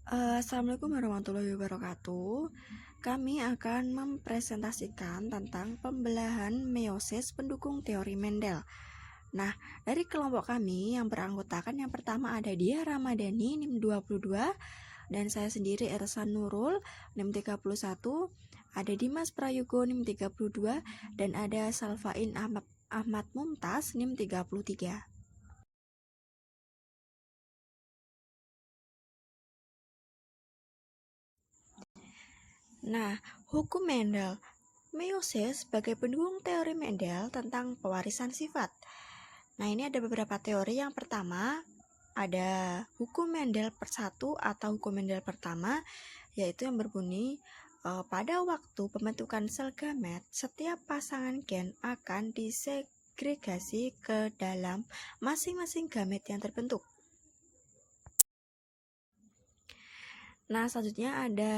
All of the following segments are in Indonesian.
Assalamualaikum warahmatullahi wabarakatuh. Kami akan mempresentasikan tentang pembelahan meiosis pendukung teori Mendel. Nah, dari kelompok kami yang beranggotakan yang pertama ada Dia Ramadhani NIM 22 dan saya sendiri Ersan Nurul NIM 31, ada Dimas Prayogo NIM 32 dan ada Salvain Ahmad Mumtaz NIM 33. Nah, hukum Mendel. Meiosis sebagai pendukung teori Mendel tentang pewarisan sifat. Nah, ini ada beberapa teori. Yang pertama, ada hukum Mendel persatu atau hukum Mendel pertama, yaitu yang berbunyi pada waktu pembentukan sel gamet, setiap pasangan gen akan disegregasi ke dalam masing-masing gamet yang terbentuk. Nah, selanjutnya ada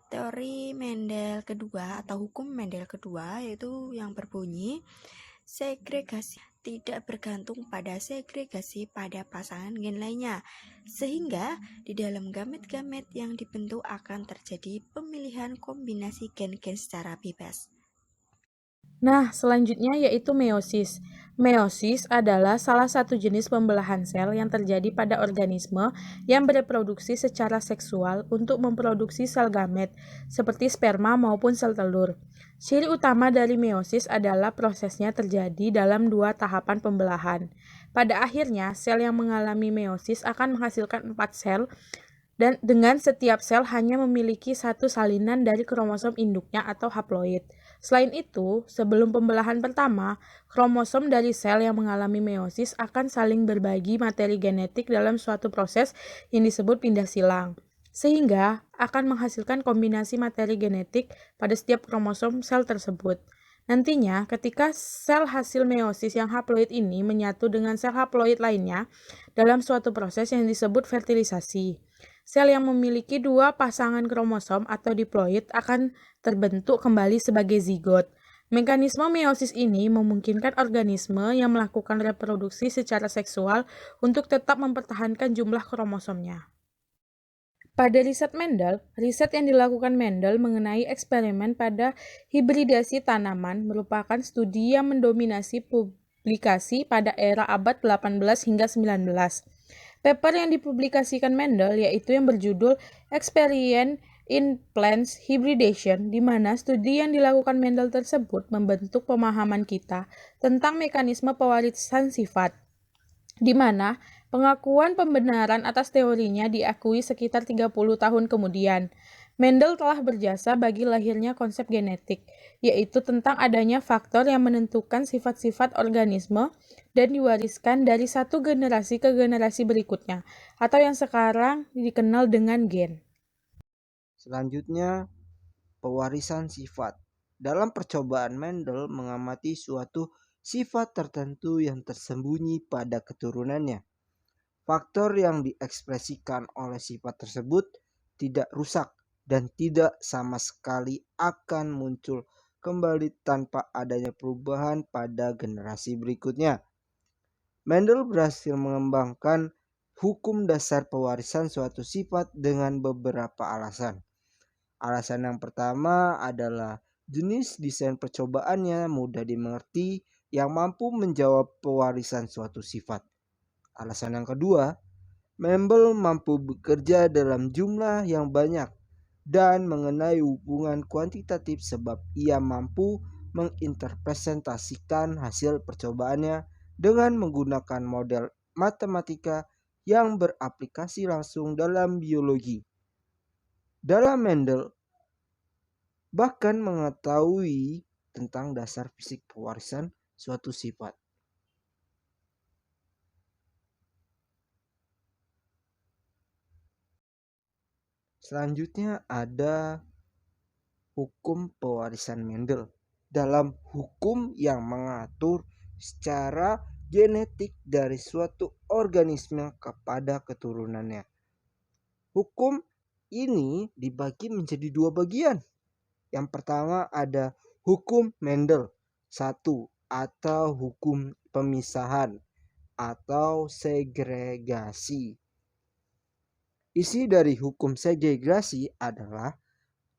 teori Mendel kedua atau hukum Mendel kedua, yaitu yang berbunyi segregasi tidak bergantung pada segregasi pada pasangan gen lainnya, sehingga di dalam gamet-gamet yang dibentuk akan terjadi pemilihan kombinasi gen-gen secara bebas. Nah, selanjutnya yaitu meiosis. Meiosis adalah salah satu jenis pembelahan sel yang terjadi pada organisme yang bereproduksi secara seksual untuk memproduksi sel gamet, seperti sperma maupun sel telur. Ciri utama dari meiosis adalah prosesnya terjadi dalam dua tahapan pembelahan. Pada akhirnya, sel yang mengalami meiosis akan menghasilkan 4 sel dan dengan setiap sel hanya memiliki satu salinan dari kromosom induknya atau haploid. Selain itu, sebelum pembelahan pertama, kromosom dari sel yang mengalami meiosis akan saling berbagi materi genetik dalam suatu proses yang disebut pindah silang, sehingga akan menghasilkan kombinasi materi genetik pada setiap kromosom sel tersebut. Nantinya, ketika sel hasil meiosis yang haploid ini menyatu dengan sel haploid lainnya dalam suatu proses yang disebut fertilisasi, sel yang memiliki dua pasangan kromosom atau diploid akan terbentuk kembali sebagai zigot. Mekanisme meiosis ini memungkinkan organisme yang melakukan reproduksi secara seksual untuk tetap mempertahankan jumlah kromosomnya. Pada riset Mendel, riset yang dilakukan Mendel mengenai eksperimen pada hibridasi tanaman merupakan studi yang mendominasi publikasi pada era abad 18 hingga 19. Paper yang dipublikasikan Mendel yaitu yang berjudul Experiment in Plants Hybridation, di mana studi yang dilakukan Mendel tersebut membentuk pemahaman kita tentang mekanisme pewarisan sifat, di mana pengakuan pembenaran atas teorinya diakui sekitar 30 tahun kemudian. Mendel telah berjasa bagi lahirnya konsep genetik, yaitu tentang adanya faktor yang menentukan sifat-sifat organisme dan diwariskan dari satu generasi ke generasi berikutnya, atau yang sekarang dikenal dengan gen. Selanjutnya, pewarisan sifat. Dalam percobaan Mendel mengamati suatu sifat tertentu yang tersembunyi pada keturunannya. Faktor yang diekspresikan oleh sifat tersebut tidak rusak dan tidak sama sekali akan muncul kembali tanpa adanya perubahan pada generasi berikutnya. Mendel berhasil mengembangkan hukum dasar pewarisan suatu sifat dengan beberapa alasan. Alasan yang pertama adalah jenis desain percobaannya mudah dimengerti yang mampu menjawab pewarisan suatu sifat. Alasan yang kedua, Mendel mampu bekerja dalam jumlah yang banyak dan mengenai hubungan kuantitatif sebab ia mampu menginterpretasikan hasil percobaannya dengan menggunakan model matematika yang beraplikasi langsung dalam biologi. Dalam Mendel bahkan mengetahui tentang dasar fisik pewarisan suatu sifat. Selanjutnya ada hukum pewarisan Mendel. Dalam hukum yang mengatur secara genetik dari suatu organisme kepada keturunannya. Hukum ini dibagi menjadi dua bagian. Yang pertama ada hukum Mendel 1 atau hukum pemisahan atau segregasi. Isi dari hukum segregasi adalah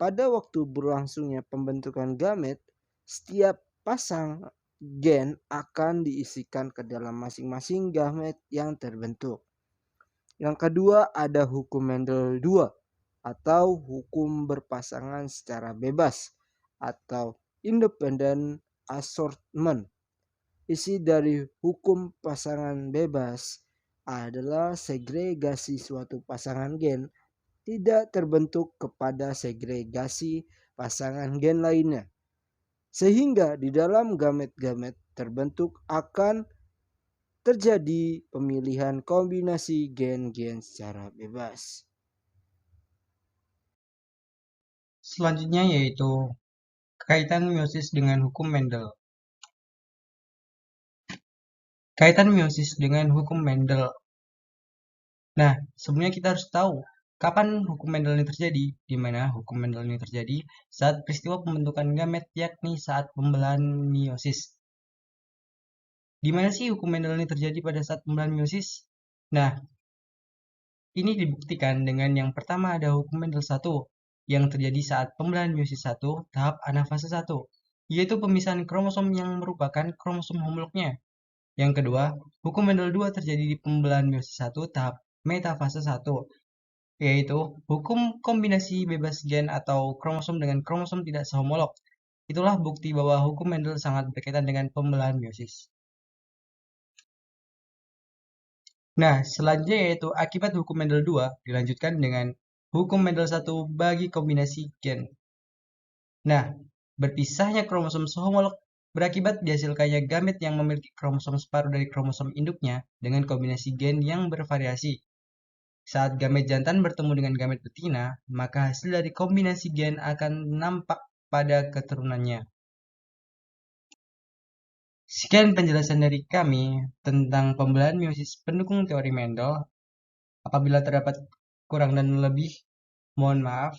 pada waktu berlangsungnya pembentukan gamet, setiap pasang gen akan diisikan ke dalam masing-masing gamet yang terbentuk. Yang kedua ada hukum Mendel II atau hukum berpasangan secara bebas atau independent assortment. Isi dari hukum pasangan bebas adalah segregasi suatu pasangan gen tidak terbentuk kepada segregasi pasangan gen lainnya. Sehingga di dalam gamet-gamet terbentuk akan terjadi pemilihan kombinasi gen-gen secara bebas. Selanjutnya yaitu kaitan meiosis dengan hukum Mendel. Kaitan meiosis dengan hukum Mendel. Nah, sebelumnya kita harus tahu kapan hukum Mendel ini terjadi. Di mana hukum Mendel ini terjadi saat peristiwa pembentukan gamet, yakni saat pembelahan meiosis. Di mana sih hukum Mendel ini terjadi pada saat pembelahan meiosis? Nah, ini dibuktikan dengan yang pertama ada hukum Mendel 1 yang terjadi saat pembelahan meiosis 1 tahap anafase 1, yaitu pemisahan kromosom yang merupakan kromosom homolognya. Yang kedua, hukum Mendel 2 terjadi di pembelahan meiosis 1 tahap metafase 1, yaitu hukum kombinasi bebas gen atau kromosom dengan kromosom tidak sehomolog. Itulah bukti bahwa hukum Mendel sangat berkaitan dengan pembelahan meiosis. Nah, selanjutnya yaitu akibat hukum Mendel 2 dilanjutkan dengan hukum Mendel 1 bagi kombinasi gen. Nah, berpisahnya kromosom sehomolog berakibat dihasilkannya gamet yang memiliki kromosom separuh dari kromosom induknya dengan kombinasi gen yang bervariasi. Saat gamet jantan bertemu dengan gamet betina, maka hasil dari kombinasi gen akan nampak pada keturunannya. Sekian penjelasan dari kami tentang pembelahan meiosis pendukung teori Mendel. Apabila terdapat kurang dan lebih, mohon maaf.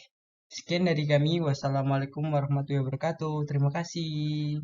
Sekian dari kami. Wassalamualaikum warahmatullahi wabarakatuh. Terima kasih.